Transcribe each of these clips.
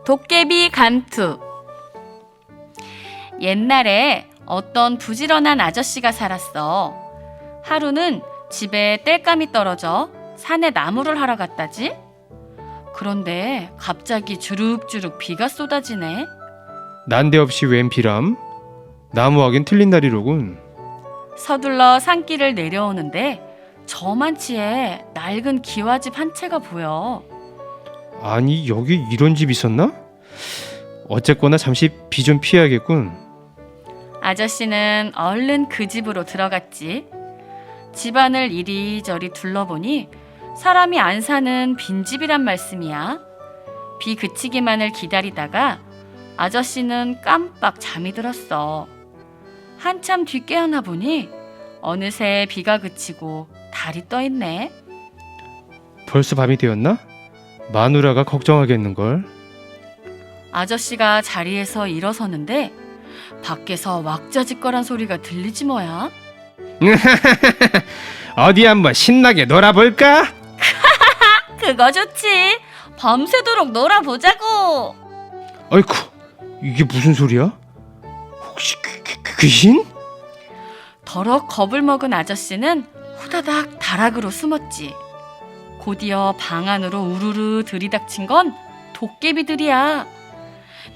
도깨비 감투. 옛날에 어떤 부지런한 아저씨가 살았어. 하루는 집에 땔감이 떨어져 산에 나무를 하러 갔다지. 그런데 갑자기 주룩주룩 비가 쏟아지네. 난데없이 웬 비람? 나무하긴 틀린 날이로군. 서둘러 산길을 내려오는데 저만치에 낡은 기와집 한 채가 보여. 아니, 여기 이런 집 있었나? 어쨌거나 잠시 비 좀 피해야겠군. 아저씨는 얼른 그 집으로 들어갔지. 집안을 이리저리 둘러보니 사람이 안 사는 빈집이란 말씀이야. 비 그치기만을 기다리다가 아저씨는 깜빡 잠이 들었어. 한참 뒤 깨어나 보니 어느새 비가 그치고 달이 떠 있네. 벌써 밤이 되었나? 마누라가 걱정하겠는걸. 아저씨가 자리에서 일어서는데 밖에서 왁자지껄한 소리가 들리지 뭐야. 어디 한번 신나게 놀아볼까? 그거 좋지. 밤새도록 놀아보자고. 아이쿠, 이게 무슨 소리야? 혹시 귀신? 더럭 겁을 먹은 아저씨는 후다닥 다락으로 숨었지. 곧이어 방 안으로 우르르 들이닥친 건 도깨비들이야.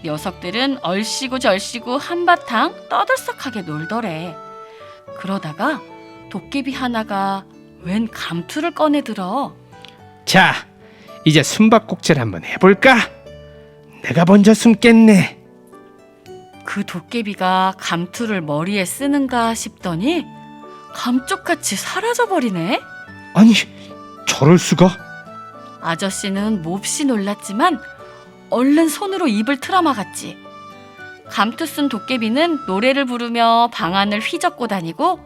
녀석들은 얼씨구 절씨구 한바탕 떠들썩하게 놀더래. 그러다가 도깨비 하나가 웬 감투를 꺼내들어. 자, 이제 숨바꼭질 한번 해볼까? 내가 먼저 숨겠네. 그 도깨비가 감투를 머리에 쓰는가 싶더니 감쪽같이 사라져버리네. 아니, 저럴 수가? 아저씨는 몹시 놀랐지만 얼른 손으로 입을 틀어막았지. 감투 쓴 도깨비는 노래를 부르며 방 안을 휘젓고 다니고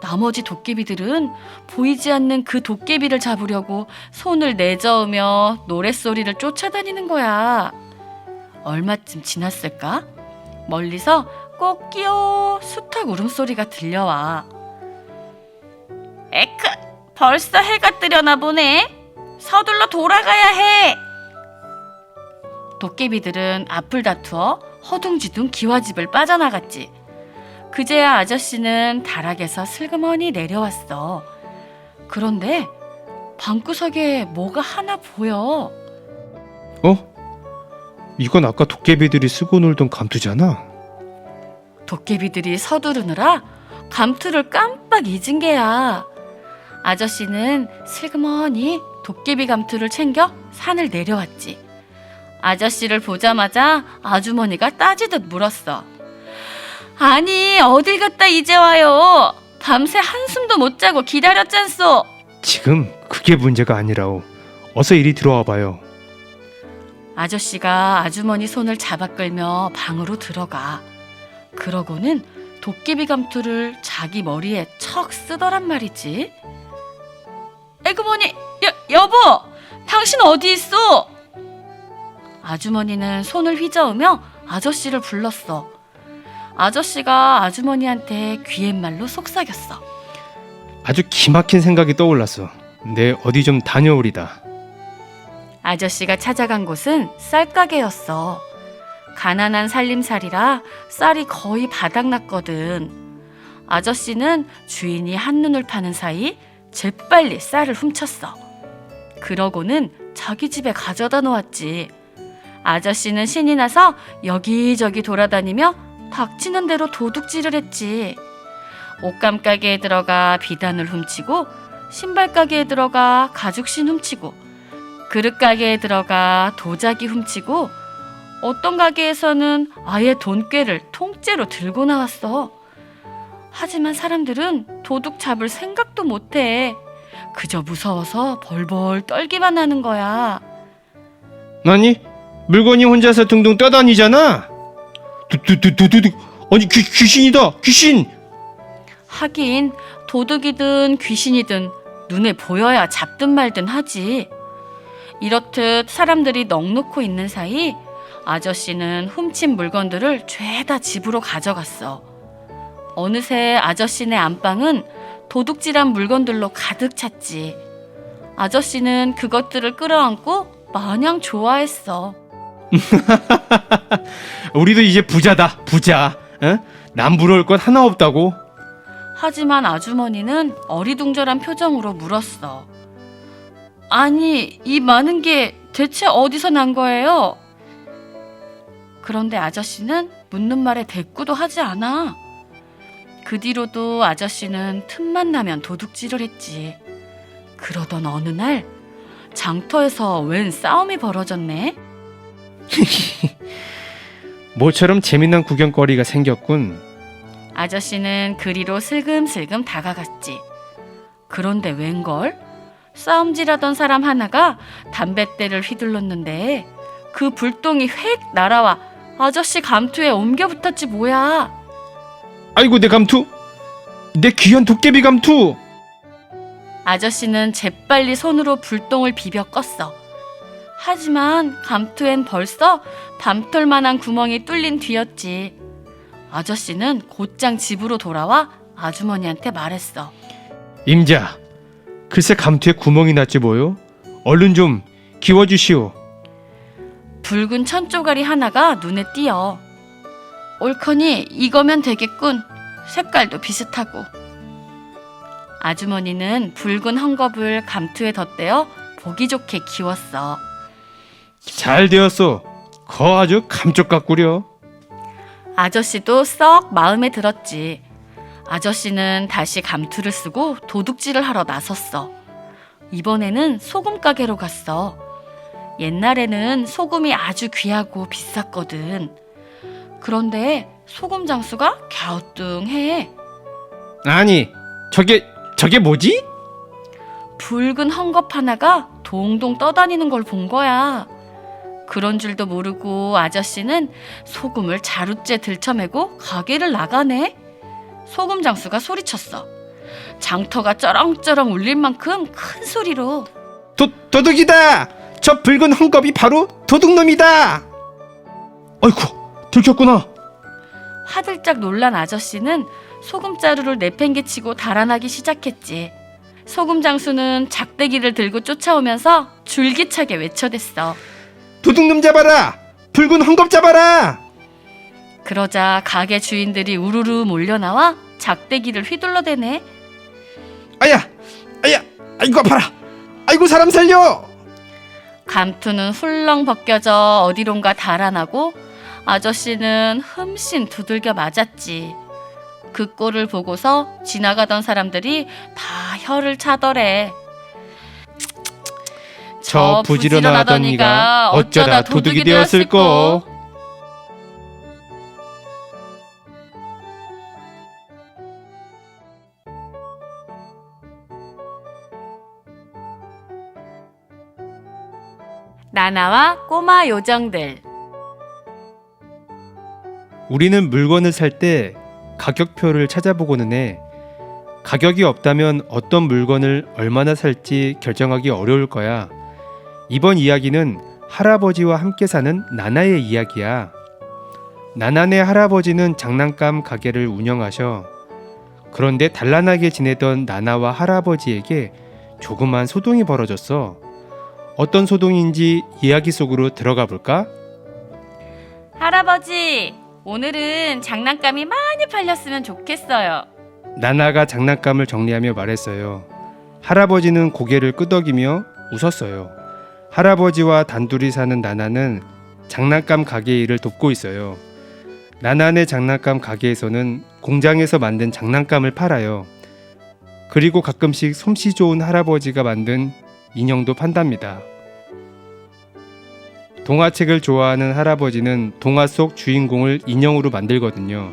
나머지 도깨비들은 보이지 않는 그 도깨비를 잡으려고 손을 내저으며 노랫소리를 쫓아다니는 거야. 얼마쯤 지났을까? 멀리서 꼬끼요 수탉 울음소리가 들려와. 에크, 벌써 해가 뜨려나 보네. 서둘러 돌아가야 해. 도깨비들은 앞을 다투어 허둥지둥 기와집을 빠져나갔지. 그제야 아저씨는 다락에서 슬그머니 내려왔어. 그런데 방구석에 뭐가 하나 보여. 어? 이건 아까 도깨비들이 쓰고 놀던 감투잖아. 도깨비들이 서두르느라 감투를 깜빡 잊은 게야. 아저씨는 슬그머니 도깨비 감투를 챙겨 산을 내려왔지. 아저씨를 보자마자 아주머니가 따지듯 물었어. 아니, 어딜 갔다 이제 와요? 밤새 한숨도 못 자고 기다렸잖소. 지금 그게 문제가 아니라오. 어서 이리 들어와 봐요. 아저씨가 아주머니 손을 잡아 끌며 방으로 들어가. 그러고는 도깨비 감투를 자기 머리에 척 쓰더란 말이지. 에그머니, 여보, 당신 어디 있어? 아주머니는 손을 휘저으며 아저씨를 불렀어. 아저씨가 아주머니한테 귀갯말로 속삭였어. 아주 기막힌 생각이 떠올랐어. 내 어디 좀 다녀오리다. 아저씨가 찾아간 곳은 쌀가게였어. 가난한 살림살이라 쌀이 거의 바닥났거든. 아저씨는 주인이 한눈을 파는 사이 재빨리 쌀을 훔쳤어. 그러고는 자기 집에 가져다 놓았지. 아저씨는 신이 나서 여기저기 돌아다니며 닥치는 대로 도둑질을 했지. 옷감 가게에 들어가 비단을 훔치고, 신발 가게에 들어가 가죽신 훔치고, 그릇 가게에 들어가 도자기 훔치고, 어떤 가게에서는 아예 돈꾀를 통째로 들고 나왔어. 하지만 사람들은 도둑 잡을 생각도 못해. 그저 무서워서 벌벌 떨기만 하는 거야. 아니, 물건이 혼자서 둥둥 떠다니잖아. 도둑, 아니 귀신이다, 귀신. 하긴 도둑이든 귀신이든 눈에 보여야 잡든 말든 하지. 이렇듯 사람들이 넋놓고 있는 사이 아저씨는 훔친 물건들을 죄다 집으로 가져갔어. 어느새 아저씨네 안방은 도둑질한 물건들로 가득 찼지. 아저씨는 그것들을 끌어안고 마냥 좋아했어. 우리도 이제 부자다, 부자. 어? 남 부러울 건 하나 없다고. 하지만 아주머니는 어리둥절한 표정으로 물었어. 아니, 이 많은 게 대체 어디서 난 거예요? 그런데 아저씨는 묻는 말에 대꾸도 하지 않아. 그 뒤로도 아저씨는 틈만 나면 도둑질을 했지. 그러던 어느 날 장터에서 웬 싸움이 벌어졌네. 모처럼 재미난 구경거리가 생겼군. 아저씨는 그리로 슬금슬금 다가갔지. 그런데 웬걸? 싸움질하던 사람 하나가 담뱃대를 휘둘렀는데 그 불똥이 휙 날아와 아저씨 감투에 옮겨 붙었지 뭐야. 아이고, 내 감투! 내 귀한 도깨비 감투! 아저씨는 재빨리 손으로 불똥을 비벼 껐어. 하지만 감투엔 벌써 밤톨만한 구멍이 뚫린 뒤였지. 아저씨는 곧장 집으로 돌아와 아주머니한테 말했어. 임자, 글쎄 감투에 구멍이 났지 뭐요? 얼른 좀 기워주시오. 붉은 천조가리 하나가 눈에 띄어. 옳거니 이거면 되겠군. 색깔도 비슷하고. 아주머니는 붉은 헝겊을 감투에 덧대어 보기 좋게 기웠어. 잘 되었소. 거 아주 감쪽 같구려. 아저씨도 썩 마음에 들었지. 아저씨는 다시 감투를 쓰고 도둑질을 하러 나섰어. 이번에는 소금 가게로 갔어. 옛날에는 소금이 아주 귀하고 비쌌거든. 그런데 소금 장수가 갸우뚱해. 아니, 저게 뭐지? 붉은 헝겊 하나가 동동 떠다니는 걸 본 거야. 그런 줄도 모르고 아저씨는 소금을 자루째 들쳐매고 가게를 나가네. 소금 장수가 소리쳤어. 장터가 쩌렁쩌렁 울릴 만큼 큰 소리로. 도둑이다! 저 붉은 헝겊이 바로 도둑놈이다! 아이고, 들켰구나. 화들짝 놀란 아저씨는 소금자루를 내팽개치고 달아나기 시작했지. 소금 장수는 작대기를 들고 쫓아오면서 줄기차게 외쳐댔어. 도둑놈 잡아라! 붉은 헝겊 잡아라! 그러자 가게 주인들이 우르르 몰려나와 작대기를 휘둘러대네. 아야! 아이고 아파라! 아이고 사람 살려! 감투는 훌렁 벗겨져 어디론가 달아나고 아저씨는 흠씬 두들겨 맞았지. 그 꼴을 보고서 지나가던 사람들이 다 혀를 차더래. 저 부지런하던 이가 어쩌다 도둑이 되었을꼬. 나나와 꼬마 요정들. 우리는 물건을 살 때 가격표를 찾아보고는 해. 가격이 없다면 어떤 물건을 얼마나 살지 결정하기 어려울 거야. 이번 이야기는 할아버지와 함께 사는 나나의 이야기야. 나나네 할아버지는 장난감 가게를 운영하셔. 그런데 단란하게 지내던 나나와 할아버지에게 조그만 소동이 벌어졌어. 어떤 소동인지 이야기 속으로 들어가 볼까? 할아버지, 오늘은 장난감이 많이 팔렸으면 좋겠어요. 나나가 장난감을 정리하며 말했어요. 할아버지는 고개를 끄덕이며 웃었어요. 할아버지와 단둘이 사는 나나는 장난감 가게 일을 돕고 있어요. 나나네 장난감 가게에서는 공장에서 만든 장난감을 팔아요. 그리고 가끔씩 솜씨 좋은 할아버지가 만든 인형도 판답니다. 동화책을 좋아하는 할아버지는 동화 속 주인공을 인형으로 만들거든요.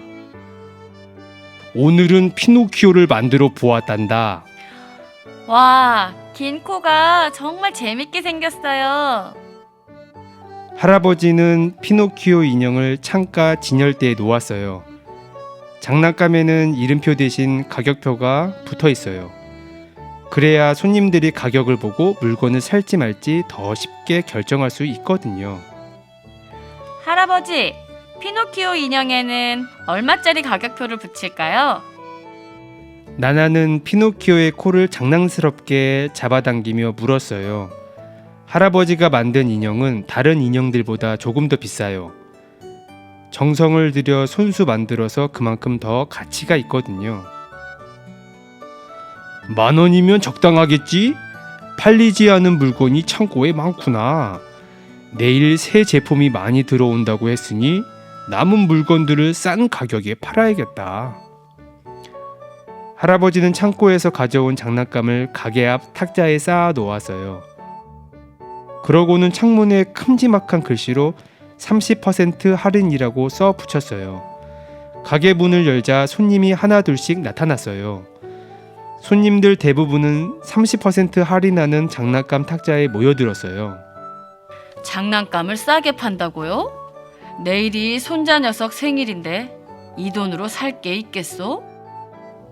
오늘은 피노키오를 만들어 보았단다. 와, 긴 코가 정말 재밌게 생겼어요. 할아버지는 피노키오 인형을 창가 진열대에 놓았어요. 장난감에는 이름표 대신 가격표가 붙어 있어요. 그래야 손님들이 가격을 보고 물건을 살지 말지 더 쉽게 결정할 수 있거든요. 할아버지, 피노키오 인형에는 얼마짜리 가격표를 붙일까요? 나나는 피노키오의 코를 장난스럽게 잡아당기며 물었어요. 할아버지가 만든 인형은 다른 인형들보다 조금 더 비싸요. 정성을 들여 손수 만들어서 그만큼 더 가치가 있거든요. 10,000원이면 적당하겠지? 팔리지 않은 물건이 창고에 많구나. 내일 새 제품이 많이 들어온다고 했으니 남은 물건들을 싼 가격에 팔아야겠다. 할아버지는 창고에서 가져온 장난감을 가게 앞 탁자에 쌓아 놓았어요. 그러고는 창문에 큼지막한 글씨로 30% 할인이라고 써 붙였어요. 가게 문을 열자 손님이 하나둘씩 나타났어요. 손님들 대부분은 30% 할인하는 장난감 탁자에 모여들었어요. 장난감을 싸게 판다고요? 내일이 손자 녀석 생일인데 이 돈으로 살 게 있겠소?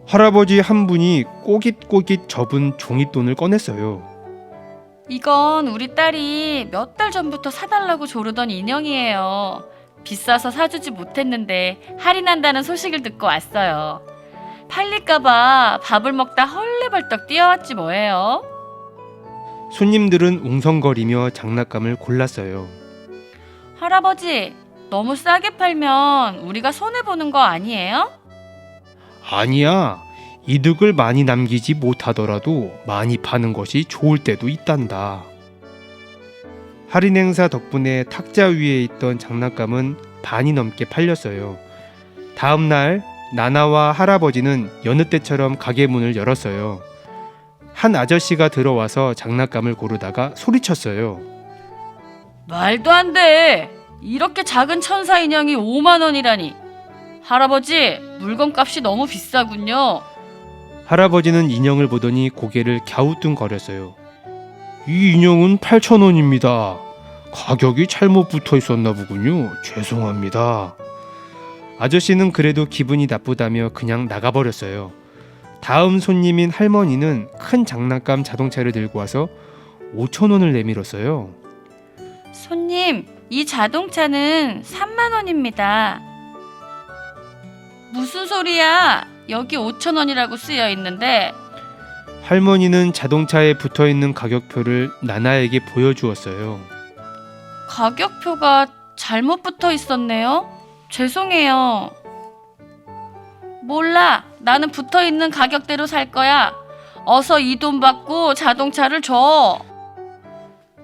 할아버지 한 분이 꼬깃꼬깃 접은 종잇돈을 꺼냈어요. 이건 우리 딸이 몇 달 전부터 사달라고 조르던 인형이에요. 비싸서 사주지 못했는데 할인한다는 소식을 듣고 왔어요. 팔릴까봐 밥을 먹다 헐레벌떡 뛰어왔지 뭐예요. 손님들은 웅성거리며 장난감을 골랐어요. 할아버지, 너무 싸게 팔면 우리가 손해보는 거 아니에요? 아니야. 이득을 많이 남기지 못하더라도 많이 파는 것이 좋을 때도 있단다. 할인 행사 덕분에 탁자 위에 있던 장난감은 반이 넘게 팔렸어요. 다음 날 나나와 할아버지는 여느 때처럼 가게 문을 열었어요. 한 아저씨가 들어와서 장난감을 고르다가 소리쳤어요. 말도 안 돼. 이렇게 작은 천사 인형이 5만 원이라니. 할아버지, 물건값이 너무 비싸군요. 할아버지는 인형을 보더니 고개를 갸우뚱거렸어요. 이 인형은 8,000원입니다. 가격이 잘못 붙어 있었나 보군요. 죄송합니다. 아저씨는 그래도 기분이 나쁘다며 그냥 나가버렸어요. 다음 손님인 할머니는 큰 장난감 자동차를 들고 와서 5,000원을 내밀었어요. 손님, 이 자동차는 3만 원입니다. 무슨 소리야? 여기 5천 원이라고 쓰여 있는데. 할머니는 자동차에 붙어있는 가격표를 나나에게 보여주었어요. 가격표가 잘못 붙어 있었네요. 죄송해요. 몰라. 나는 붙어 있는 가격대로 살 거야. 어서 이 돈 받고 자동차를 줘.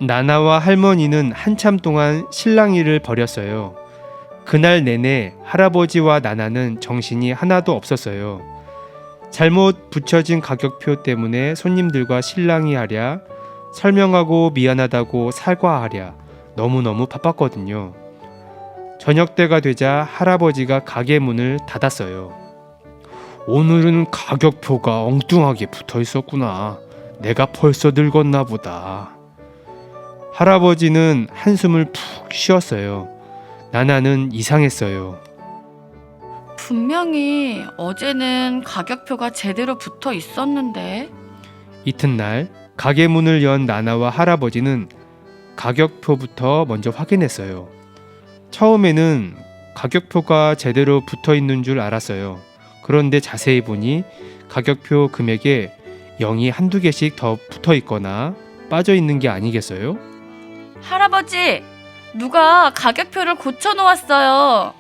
나나와 할머니는 한참 동안 실랑이를 벌였어요. 그날 내내 할아버지와 나나는 정신이 하나도 없었어요. 잘못 붙여진 가격표 때문에 손님들과 실랑이하랴, 설명하고 미안하다고 사과하랴 너무너무 바빴거든요. 저녁때가 되자 할아버지가 가게 문을 닫았어요. 오늘은 가격표가 엉뚱하게 붙어 있었구나. 내가 벌써 늙었나 보다. 할아버지는 한숨을 푹 쉬었어요. 나나는 이상했어요. 분명히 어제는 가격표가 제대로 붙어 있었는데. 이튿날 가게 문을 연 나나와 할아버지는 가격표부터 먼저 확인했어요. 처음에는 가격표가 제대로 붙어 있는 줄 알았어요. 그런데 자세히 보니 가격표 금액에 0이 한두 개씩 더 붙어 있거나 빠져 있는 게 아니겠어요? 할아버지, 누가 가격표를 고쳐 놓았어요.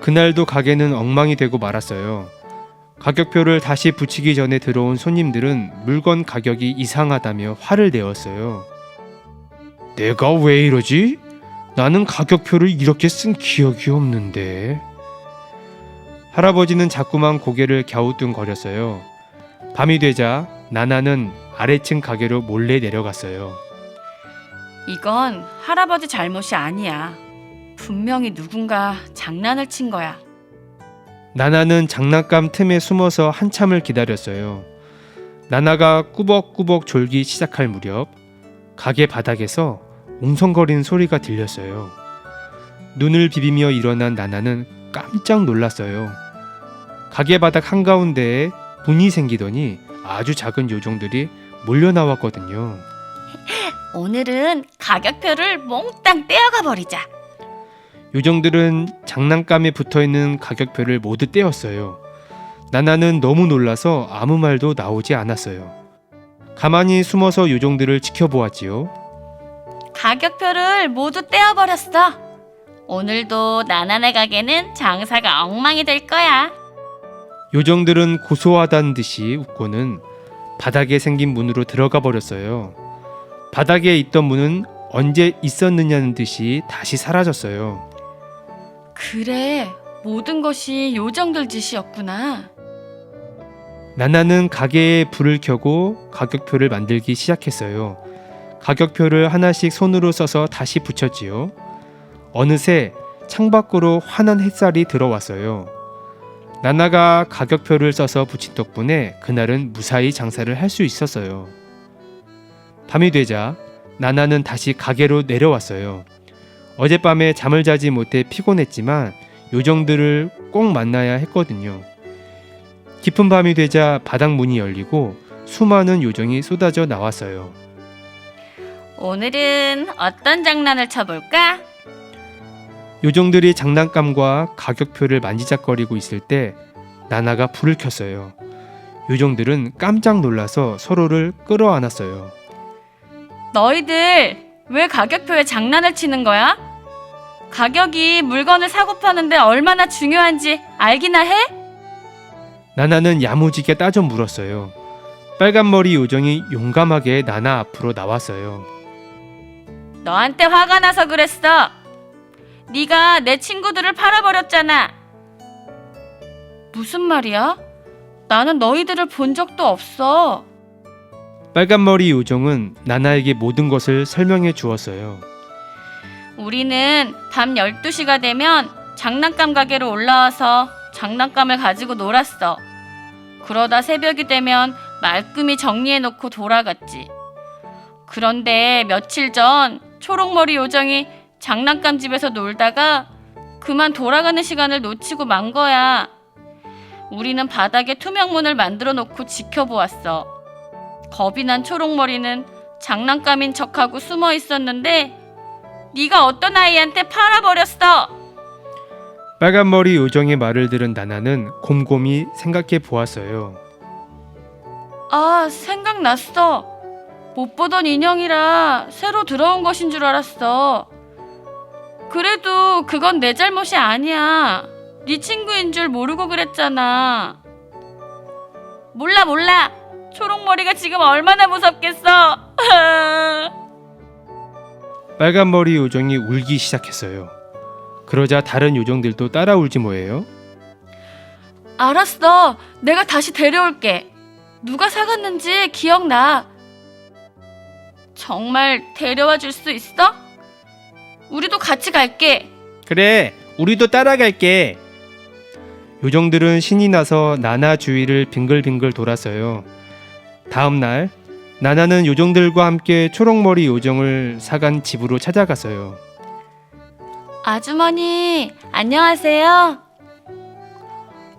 그날도 가게는 엉망이 되고 말았어요. 가격표를 다시 붙이기 전에 들어온 손님들은 물건 가격이 이상하다며 화를 내었어요. 내가 왜 이러지? 나는 가격표를 이렇게 쓴 기억이 없는데. 할아버지는 자꾸만 고개를 갸우뚱거렸어요. 밤이 되자 나나는 아래층 가게로 몰래 내려갔어요. 이건 할아버지 잘못이 아니야. 분명히 누군가 장난을 친 거야. 나나는 장난감 틈에 숨어서 한참을 기다렸어요. 나나가 꾸벅꾸벅 졸기 시작할 무렵 가게 바닥에서 웅성거리는 소리가 들렸어요. 눈을 비비며 일어난 나나는 깜짝 놀랐어요. 가게 바닥 한가운데에 문이 생기더니 아주 작은 요정들이 몰려 나왔거든요. 오늘은 가격표를 몽땅 떼어가 버리자. 요정들은 장난감에 붙어있는 가격표를 모두 떼었어요. 나나는 너무 놀라서 아무 말도 나오지 않았어요. 가만히 숨어서 요정들을 지켜보았지요. 가격표를 모두 떼어버렸어. 오늘도 나나네 가게는 장사가 엉망이 될 거야. 요정들은 고소하다는 듯이 웃고는 바닥에 생긴 문으로 들어가 버렸어요. 바닥에 있던 문은 언제 있었느냐는 듯이 다시 사라졌어요. 그래, 모든 것이 요정들 짓이었구나. 나나는 가게에 불을 켜고 가격표를 만들기 시작했어요. 가격표를 하나씩 손으로 써서 다시 붙였지요. 어느새 창밖으로 환한 햇살이 들어왔어요. 나나가 가격표를 써서 붙인 덕분에 그날은 무사히 장사를 할 수 있었어요. 밤이 되자 나나는 다시 가게로 내려왔어요. 어젯밤에 잠을 자지 못해 피곤했지만 요정들을 꼭 만나야 했거든요. 깊은 밤이 되자 바닥 문이 열리고 수많은 요정이 쏟아져 나왔어요. 오늘은 어떤 장난을 쳐볼까? 요정들이 장난감과 가격표를 만지작거리고 있을 때 나나가 불을 켰어요. 요정들은 깜짝 놀라서 서로를 끌어안았어요. 너희들 왜 가격표에 장난을 치는 거야? 가격이 물건을 사고 파는데 얼마나 중요한지 알기나 해? 나나는 야무지게 따져 물었어요. 빨간머리 요정이 용감하게 나나 앞으로 나왔어요. 너한테 화가 나서 그랬어. 네가 내 친구들을 팔아버렸잖아. 무슨 말이야? 나는 너희들을 본 적도 없어. 빨간머리 요정은 나나에게 모든 것을 설명해 주었어요. 우리는 밤 12시가 되면 장난감 가게로 올라와서 장난감을 가지고 놀았어. 그러다 새벽이 되면 말끔히 정리해놓고 돌아갔지. 그런데 며칠 전 초록머리 요정이 장난감 집에서 놀다가 그만 돌아가는 시간을 놓치고 만 거야. 우리는 바닥에 투명문을 만들어 놓고 지켜보았어. 겁이 난 초록머리는 장난감인 척하고 숨어 있었는데 네가 어떤 아이한테 팔아버렸어. 빨간머리 요정의 말을 들은 나나는 곰곰이 생각해 보았어요. 아, 생각났어. 못 보던 인형이라 새로 들어온 것인 줄 알았어. 그래도 그건 내 잘못이 아니야. 네 친구인 줄 모르고 그랬잖아. 몰라. 초록머리가 지금 얼마나 무섭겠어. 빨간머리 요정이 울기 시작했어요. 그러자 다른 요정들도 따라 울지 뭐예요? 알았어. 내가 다시 데려올게. 누가 사갔는지 기억나. 정말 데려와 줄 수 있어? 우리도 같이 갈게. 그래, 우리도 따라갈게. 요정들은 신이 나서 나나 주위를 빙글빙글 돌았어요. 다음 날 나나는 요정들과 함께 초록머리 요정을 사간 집으로 찾아갔어요. 아주머니, 안녕하세요.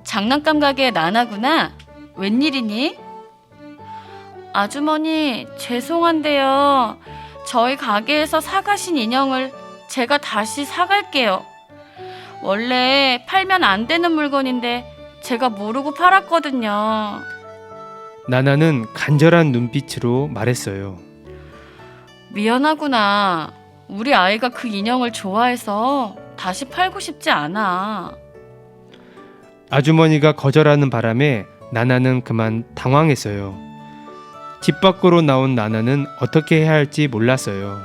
장난감 가게 나나구나. 웬일이니? 아주머니, 죄송한데요. 저희 가게에서 사가신 인형을 제가 다시 사갈게요. 원래 팔면 안 되는 물건인데 제가 모르고 팔았거든요. 나나는 간절한 눈빛으로 말했어요. 미안하구나. 우리 아이가 그 인형을 좋아해서 다시 팔고 싶지 않아. 아주머니가 거절하는 바람에 나나는 그만 당황했어요. 집 밖으로 나온 나나는 어떻게 해야 할지 몰랐어요.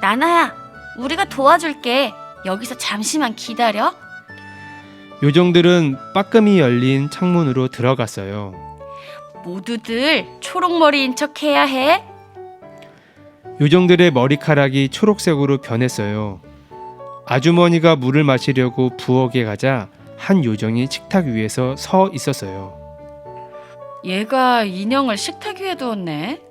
나나야, 우리가 도와줄게. 여기서 잠시만 기다려. 요정들은 빠끔히 열린 창문으로 들어갔어요. 모두들 초록머리인 척 해야 해. 요정들의 머리카락이 초록색으로 변했어요. 아주머니가 물을 마시려고 부엌에 가자 한 요정이 식탁 위에서 서 있었어요. 얘가 인형을 식탁 위에 두었네.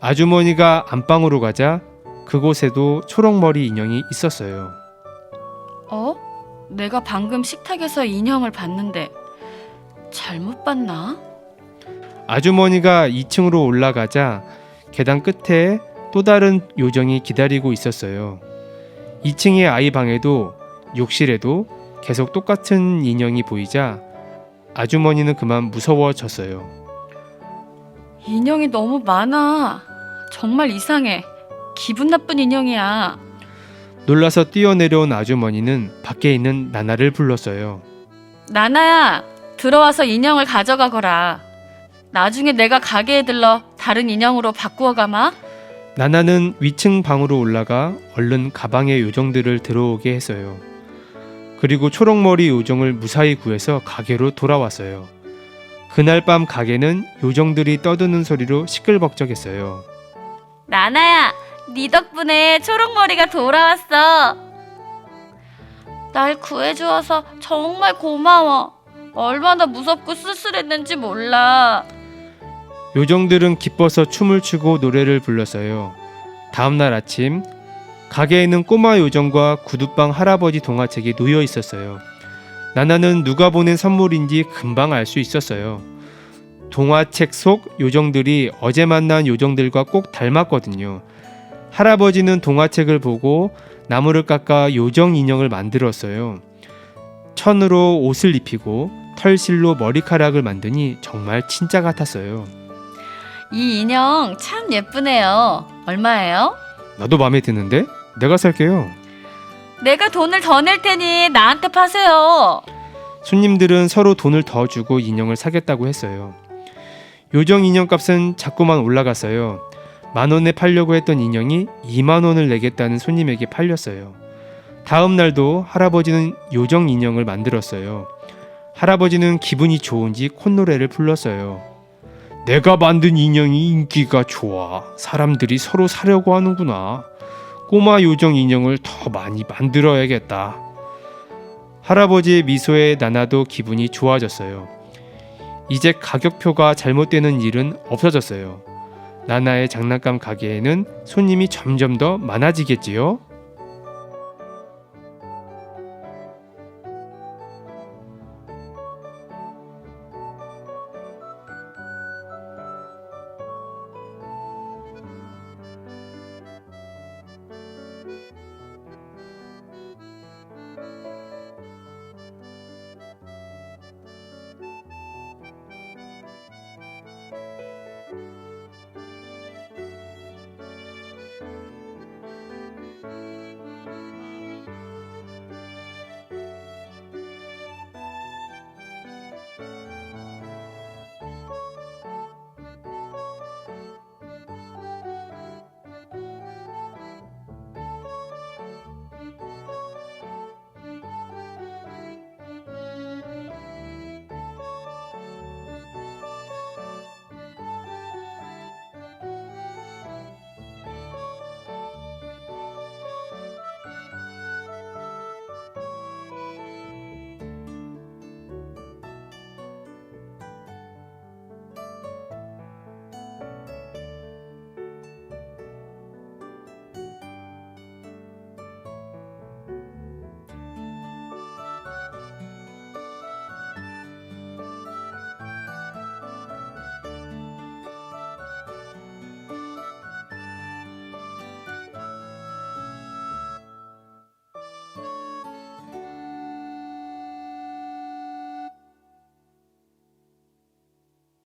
아주머니가 안방으로 가자 그곳에도 초록머리 인형이 있었어요. 어? 내가 방금 식탁에서 인형을 봤는데 잘못 봤나? 아주머니가 2층으로 올라가자 계단 끝에 또 다른 요정이 기다리고 있었어요. 2층의 아이 방에도 욕실에도 계속 똑같은 인형이 보이자 아주머니는 그만 무서워졌어요. 인형이 너무 많아. 정말 이상해. 기분 나쁜 인형이야. 놀라서 뛰어내려온 아주머니는 밖에 있는 나나를 불렀어요. 나나야, 들어와서 인형을 가져가거라. 나중에 내가 가게에 들러 다른 인형으로 바꾸어 가마. 나나는 위층 방으로 올라가 얼른 가방의 요정들을 들어오게 했어요. 그리고 초록머리 요정을 무사히 구해서 가게로 돌아왔어요. 그날 밤 가게는 요정들이 떠드는 소리로 시끌벅적했어요. 나나야, 네 덕분에 초록머리가 돌아왔어. 날 구해주어서 정말 고마워. 얼마나 무섭고 쓸쓸했는지 몰라. 요정들은 기뻐서 춤을 추고 노래를 불렀어요. 다음날 아침 가게에는 꼬마 요정과 구두방 할아버지 동화책이 놓여 있었어요. 나나는 누가 보낸 선물인지 금방 알 수 있었어요. 동화책 속 요정들이 어제 만난 요정들과 꼭 닮았거든요. 할아버지는 동화책을 보고 나무를 깎아 요정 인형을 만들었어요. 천으로 옷을 입히고 털실로 머리카락을 만드니 정말 진짜 같았어요. 이 인형 참 예쁘네요. 얼마예요? 나도 마음에 드는데? 내가 살게요. 내가 돈을 더 낼 테니 나한테 파세요. 손님들은 서로 돈을 더 주고 인형을 사겠다고 했어요. 요정 인형 값은 자꾸만 올라갔어요. 10,000원에 팔려고 했던 인형이 20,000원을 내겠다는 손님에게 팔렸어요. 다음 날도 할아버지는 요정 인형을 만들었어요. 할아버지는 기분이 좋은지 콧노래를 불렀어요. 내가 만든 인형이 인기가 좋아. 사람들이 서로 사려고 하는구나. 꼬마 요정 인형을 더 많이 만들어야겠다. 할아버지의 미소에 나나도 기분이 좋아졌어요. 이제 가격표가 잘못되는 일은 없어졌어요. 나나의 장난감 가게에는 손님이 점점 더 많아지겠지요?